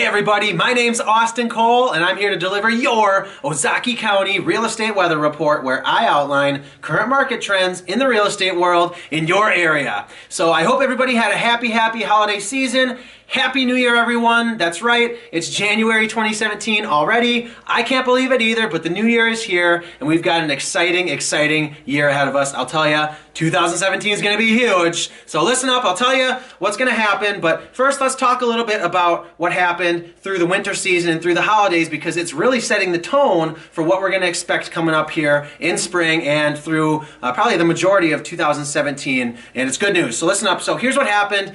everybody, my name's Austin Cole and I'm here to deliver your Ozaukee County Real Estate Weather Report, where I outline current market trends in the real estate world in your area. So I hope everybody had a happy holiday season. Happy New Year, everyone. That's right, it's January 2017 already. I can't believe it either, but the new year is here and we've got an exciting year ahead of us. I'll tell you, 2017 is going to be huge. So listen up, I'll tell you what's going to happen. But first, let's talk a little bit about what happened through the winter season and through the holidays, because it's really setting the tone for what we're going to expect coming up here in spring and through probably the majority of 2017. And it's good news. So listen up. So here's what happened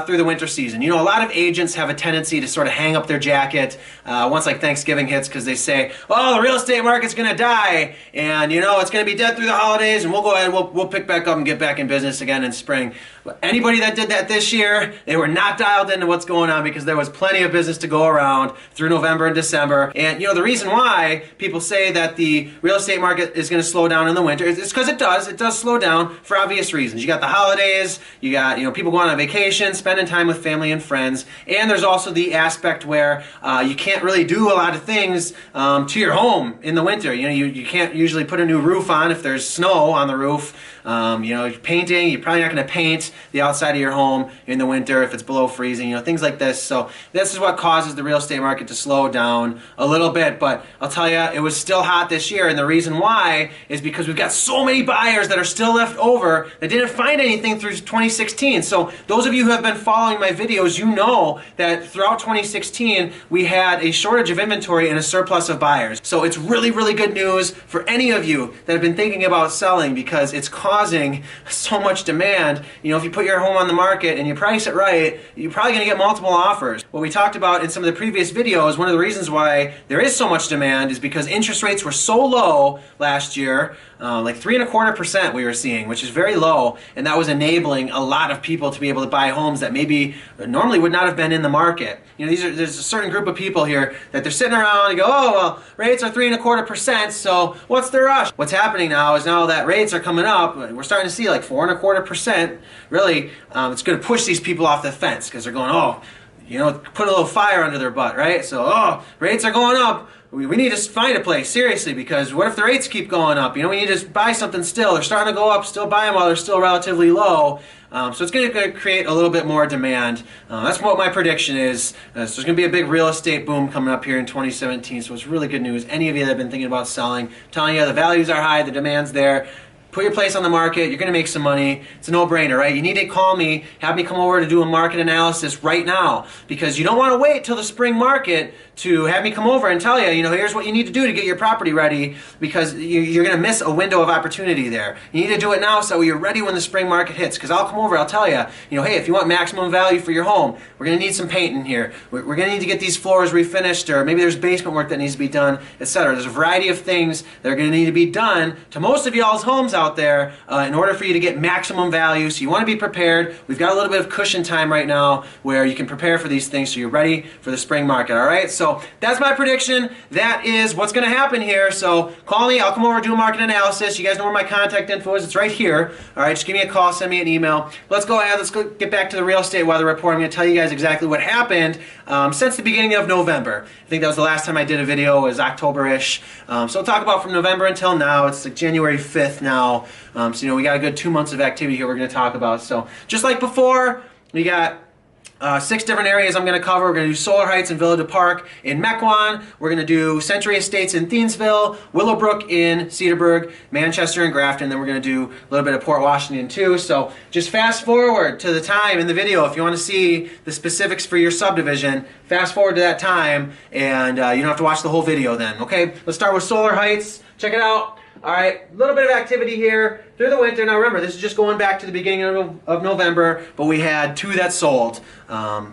through the winter season. You know, a lot of agents have a tendency to sort of hang up their jacket once like Thanksgiving hits, because they say, oh, the real estate market's going to die and you know it's going to be dead through the holidays and we'll go ahead and we'll pick back up and get back in business again in spring. But anybody that did that this year, they were not dialed into what's going on, because there was plenty of business to go around through November and December. And you know, the reason why people say that the real estate market is going to slow down in the winter is because it does slow down for obvious reasons. You got the holidays, you got, you know, people going on vacation, spending time with family and friends, and there's also the aspect where you can't really do a lot of things to your home in the winter. You know, you can't usually put a new roof on if there's snow on the roof. You know, painting, you're probably not going to paint the outside of your home in the winter if it's below freezing, you know, things like this. So this is what causes the real estate market to slow down a little bit. But I'll tell you, it was still hot this year, and the reason why is because we've got so many buyers that are still left over that didn't find anything through 2016. So those of you who have been following my videos, you know that throughout 2016 we had a shortage of inventory and a surplus of buyers. So it's really good news for any of you that have been thinking about selling, because it's causing so much demand. You know, if you put your home on the market and you price it right, you're probably going to get multiple offers. What we talked about in some of the previous videos, one of the reasons why there is so much demand is because interest rates were so low last year, like 3.25% we were seeing, which is very low, and that was enabling a lot of people to be able to buy homes that maybe normally would not have been in the market. You know, there's a certain group of people here that they're sitting around and go, oh, well, rates are 3.25%, so what's the rush? What's happening now is, now that rates are coming up, we're starting to see like 4.25%. Really, it's going to push these people off the fence, because they're going, oh, you know, put a little fire under their butt, right? So, oh, rates are going up. We need to find a place, seriously, because what if the rates keep going up? You know, we need to buy something still. They're starting to go up, still buy them while they're still relatively low. So it's going to create a little bit more demand. That's what my prediction is. So there's going to be a big real estate boom coming up here in 2017. So it's really good news. Any of you that have been thinking about selling, telling you the values are high, the demand's there. Put your place on the market, you're going to make some money. It's a no-brainer, right? You need to call me, have me come over to do a market analysis right now, because you don't want to wait till the spring market to have me come over and tell you, you know, here's what you need to do to get your property ready, because you're going to miss a window of opportunity there. You need to do it now so you're ready when the spring market hits, because I'll come over, I'll tell you, you know, hey, if you want maximum value for your home, we're going to need some paint in here. We're going to need to get these floors refinished, or maybe there's basement work that needs to be done, etc. There's a variety of things that are going to need to be done to most of y'all's homes out there in order for you to get maximum value. So you want to be prepared. We've got a little bit of cushion time right now where you can prepare for these things so you're ready for the spring market, all right? So that's my prediction. That is what's going to happen here. So call me. I'll come over, do a market analysis. You guys know where my contact info is. It's right here. All right, just give me a call, send me an email. Let's go ahead. Let's go get back to the real estate weather report. I'm going to tell you guys exactly what happened since the beginning of November. I think that was the last time I did a video. It was October-ish. So we'll talk about from November until now. It's like January 5th now. So, you know, we got a good 2 months of activity here we're going to talk about. So, just like before, we got 6 different areas I'm going to cover. We're going to do Solar Heights and Villa du Parc in Mequon. We're going to do Century Estates in Thiensville, Willowbrook in Cedarburg, Manchester and Grafton. Then we're going to do a little bit of Port Washington too. So just fast forward to the time in the video. If you want to see the specifics for your subdivision, fast forward to that time, and you don't have to watch the whole video then. Okay, let's start with Solar Heights. Check it out. All right, a little bit of activity here through the winter. Now remember, this is just going back to the beginning of November, but we had 2 that sold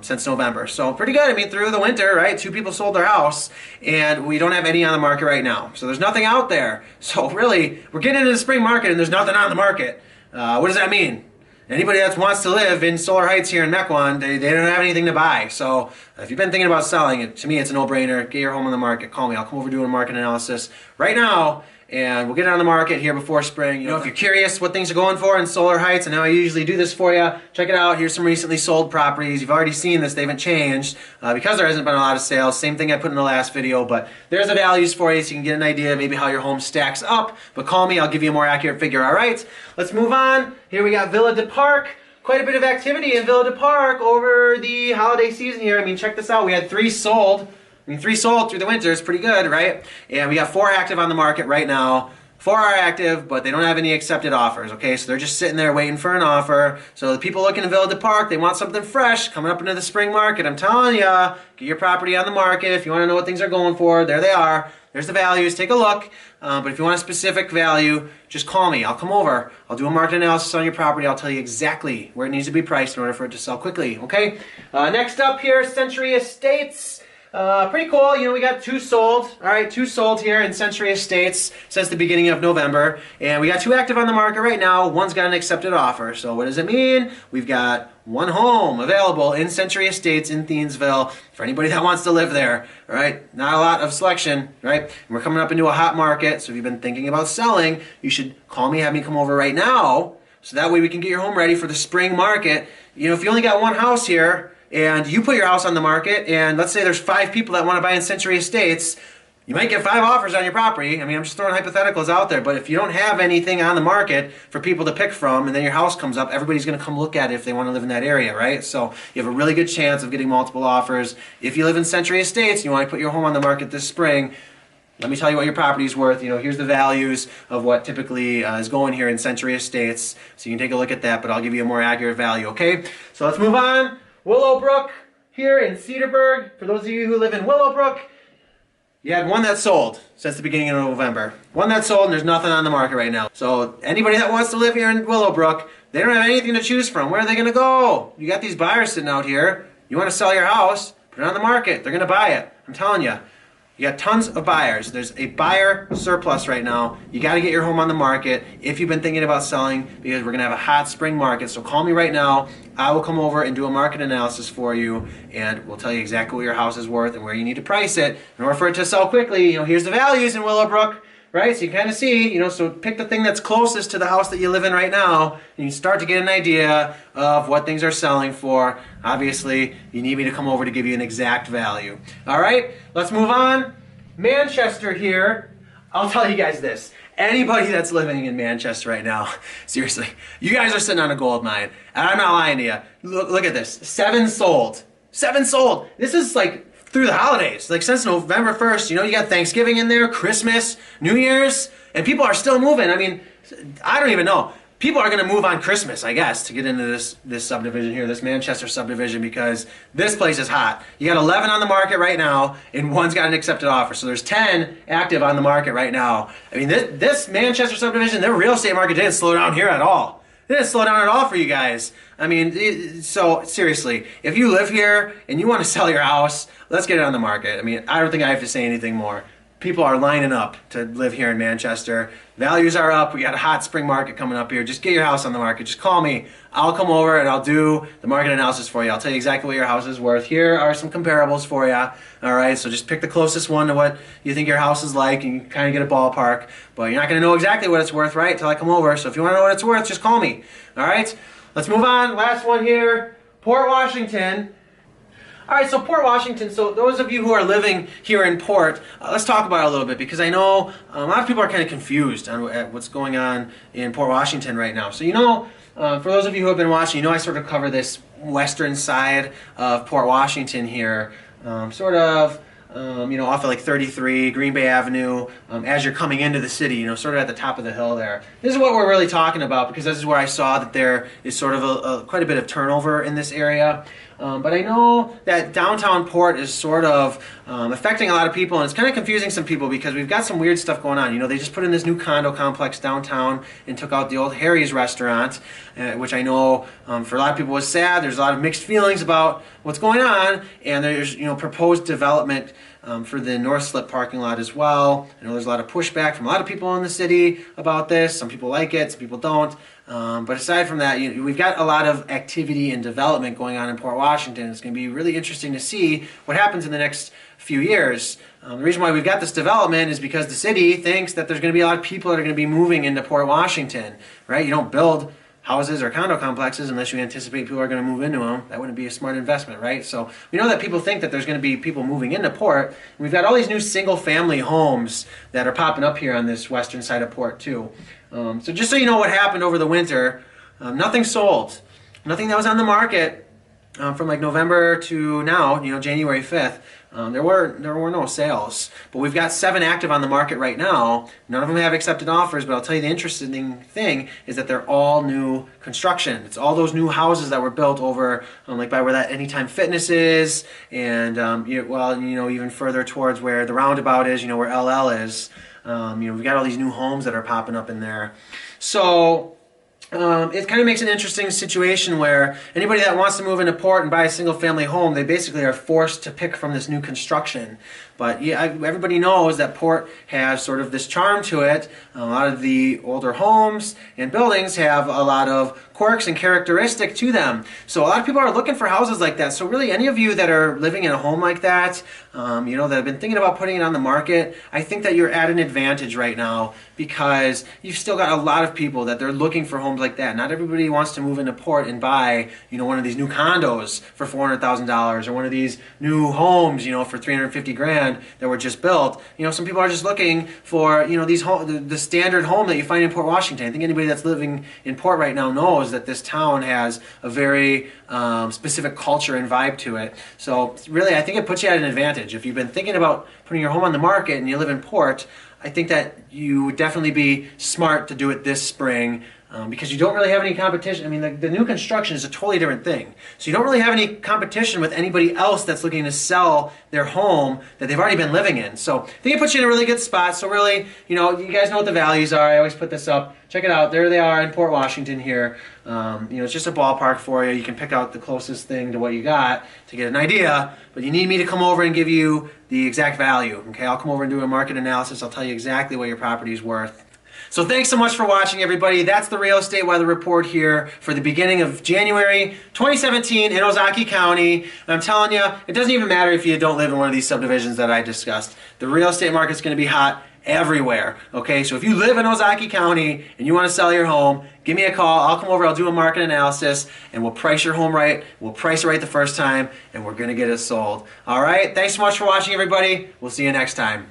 since November. So pretty good. I mean, through the winter, right? 2 people sold their house, and we don't have any on the market right now. So there's nothing out there. So really, we're getting into the spring market and there's nothing on the market. What does that mean? Anybody that wants to live in Solar Heights here in Mequon, they don't have anything to buy. So if you've been thinking about selling, to me it's a no-brainer. Get your home on the market. Call me. I'll come over do a market analysis right now, and we'll get it on the market here before spring. You know, if you're curious what things are going for in Solar Heights and how I usually do this for you, check it out. Here's some recently sold properties. You've already seen this. They haven't changed because there hasn't been a lot of sales. Same thing I put in the last video, but there's the values for you so you can get an idea maybe how your home stacks up. But call me. I'll give you a more accurate figure. All right, let's move on. Here we got Villa de Park. Quite a bit of activity in Villa de Park over the holiday season here. I mean, check this out. We had 3 sold. I mean, 3 sold through the winter is pretty good, right? And we got 4 active on the market right now. 4 are active, but they don't have any accepted offers, okay? So they're just sitting there waiting for an offer. So the people looking in Villa de Park, they want something fresh coming up into the spring market. I'm telling you, get your property on the market. If you want to know what things are going for, there they are. There's the values. Take a look. But if you want a specific value, just call me. I'll come over. I'll do a market analysis on your property. I'll tell you exactly where it needs to be priced in order for it to sell quickly, okay? Next up here, Century Estates. Pretty cool. You know, we got 2 sold. All right, 2 sold here in Century Estates since the beginning of November. And we got 2 active on the market right now. One's got an accepted offer. So what does it mean? We've got 1 home available in Century Estates in Thiensville for anybody that wants to live there. All right, not a lot of selection, right? And we're coming up into a hot market. So if you've been thinking about selling, you should call me, have me come over right now. So that way we can get your home ready for the spring market. You know, if you only got 1 house here, and you put your house on the market, and let's say there's 5 people that want to buy in Century Estates, you might get 5 offers on your property. I mean, I'm just throwing hypotheticals out there, but if you don't have anything on the market for people to pick from, and then your house comes up, everybody's going to come look at it if they want to live in that area, right? So you have a really good chance of getting multiple offers. If you live in Century Estates and you want to put your home on the market this spring, let me tell you what your property is worth. You know, here's the values of what typically is going here in Century Estates, so you can take a look at that, but I'll give you a more accurate value, okay? So let's move on. Willowbrook here in Cedarburg. For those of you who live in Willowbrook, you had 1 that sold since the beginning of November. 1 that sold, and there's nothing on the market right now. So anybody that wants to live here in Willowbrook, they don't have anything to choose from. Where are they going to go? You got these buyers sitting out here. You want to sell your house, put it on the market. They're going to buy it. I'm telling you. You got tons of buyers. There's a buyer surplus right now. You got to get your home on the market if you've been thinking about selling, because we're going to have a hot spring market. So call me right now. I will come over and do a market analysis for you, and we'll tell you exactly what your house is worth and where you need to price it in order for it to sell quickly. You know, here's the values in Willowbrook, right? So you kind of see, you know, so pick the thing that's closest to the house that you live in right now, and you start to get an idea of what things are selling for. Obviously, you need me to come over to give you an exact value. All right, let's move on. Manchester here. I'll tell you guys this. Anybody that's living in Manchester right now, seriously, you guys are sitting on a gold mine. And I'm not lying to you. Look at this. 7 sold. 7 sold. This is like through the holidays. Like since November 1st, you know, you got Thanksgiving in there, Christmas, New Year's, and people are still moving. I mean, I don't even know. People are going to move on Christmas, I guess, to get into this subdivision here, this Manchester subdivision, because this place is hot. You got 11 on the market right now, and 1's got an accepted offer. So there's 10 active on the market right now. I mean, this Manchester subdivision, their real estate market didn't slow down here at all. It didn't slow down at all for you guys. I mean, so seriously, if you live here and you want to sell your house, let's get it on the market. I mean, I don't think I have to say anything more. People are lining up to live here in Manchester. Values are up. We got a hot spring market coming up here. Just get your house on the market. Just call me. I'll come over and I'll do the market analysis for you. I'll tell you exactly what your house is worth. Here are some comparables for you. All right, so just pick the closest one to what you think your house is like, and you can kind of get a ballpark. But you're not going to know exactly what it's worth, right, until I come over. So if you want to know what it's worth, just call me. All right, let's move on. Last one here, Port Washington. All right, so Port Washington, so those of you who are living here in Port, let's talk about it a little bit, because I know a lot of people are kind of confused on what's going on in Port Washington right now. So you know, for those of you who have been watching, you know I sort of cover this western side of Port Washington here, sort of, you know, off of like 33, Green Bay Avenue, as you're coming into the city, you know, sort of at the top of the hill there. This is what we're really talking about, because this is where I saw that there is sort of quite a bit of turnover in this area. But I know that downtown Port is sort of affecting a lot of people, and it's kind of confusing some people, because we've got some weird stuff going on. You know, they just put in this new condo complex downtown and took out the old Harry's restaurant, which I know for a lot of people was sad. There's a lot of mixed feelings about what's going on, and there's, you know, proposed development for the North Slip parking lot as well. I know there's a lot of pushback from a lot of people in the city about this. Some people like it, some people don't. But aside from that, we've got a lot of activity and development going on in Port Washington. It's going to be really interesting to see what happens in the next few years. The reason why we've got this development is because the city thinks that there's going to be a lot of people that are going to be moving into Port Washington, right? You don't build houses or condo complexes unless you anticipate people are going to move into them. That wouldn't be a smart investment, right? So we know that people think that there's going to be people moving into Port. And we've got all these new single-family homes that are popping up here on this western side of Port too. So just so you know what happened over the winter, nothing sold. Nothing that was on the market from like November to now, January 5th. There were no sales, but we've got 7 active on the market right now. None of them have accepted offers, but I'll tell you the interesting thing is that they're all new construction. It's all those new houses that were built over like by where that Anytime Fitness is, and even further towards where the roundabout is, where LL is. We've got all these new homes that are popping up in there. So it kind of makes an interesting situation where anybody that wants to move into Port and buy a single-family home, they basically are forced to pick from this new construction. But yeah, everybody knows that Port has sort of this charm to it. A lot of the older homes and buildings have a lot of quirks and characteristic to them. So a lot of people are looking for houses like that. So really, any of you that are living in a home like that, that have been thinking about putting it on the market, I think that you're at an advantage right now because you've still got a lot of people that they're looking for homes like that. Not everybody wants to move into Port and buy, one of these new condos for $400,000 or one of these new homes, for 350 grand that were just built. Some people are just looking for, the standard home that you find in Port Washington. I think anybody that's living in Port right now knows that this town has a very specific culture and vibe to it. So really, I think it puts you at an advantage. If you've been thinking about putting your home on the market and you live in Port, I think that you would definitely be smart to do it this spring. Because you don't really have any competition. I mean, the new construction is a totally different thing. So you don't really have any competition with anybody else that's looking to sell their home that they've already been living in. So I think it puts you in a really good spot. So really, you guys know what the values are. I always put this up. Check it out. There they are in Port Washington here. It's just a ballpark for you. You can pick out the closest thing to what you got to get an idea. But you need me to come over and give you the exact value. Okay, I'll come over and do a market analysis. I'll tell you exactly what your property is worth. So thanks so much for watching, everybody. That's the Real Estate Weather Report here for the beginning of January 2017 in Ozaukee County. And I'm telling you, it doesn't even matter if you don't live in one of these subdivisions that I discussed. The real estate market's going to be hot everywhere. Okay, so if you live in Ozaukee County and you want to sell your home, give me a call. I'll come over, I'll do a market analysis, and we'll price your home right. We'll price it right the first time, and we're going to get it sold. All right, thanks so much for watching, everybody. We'll see you next time.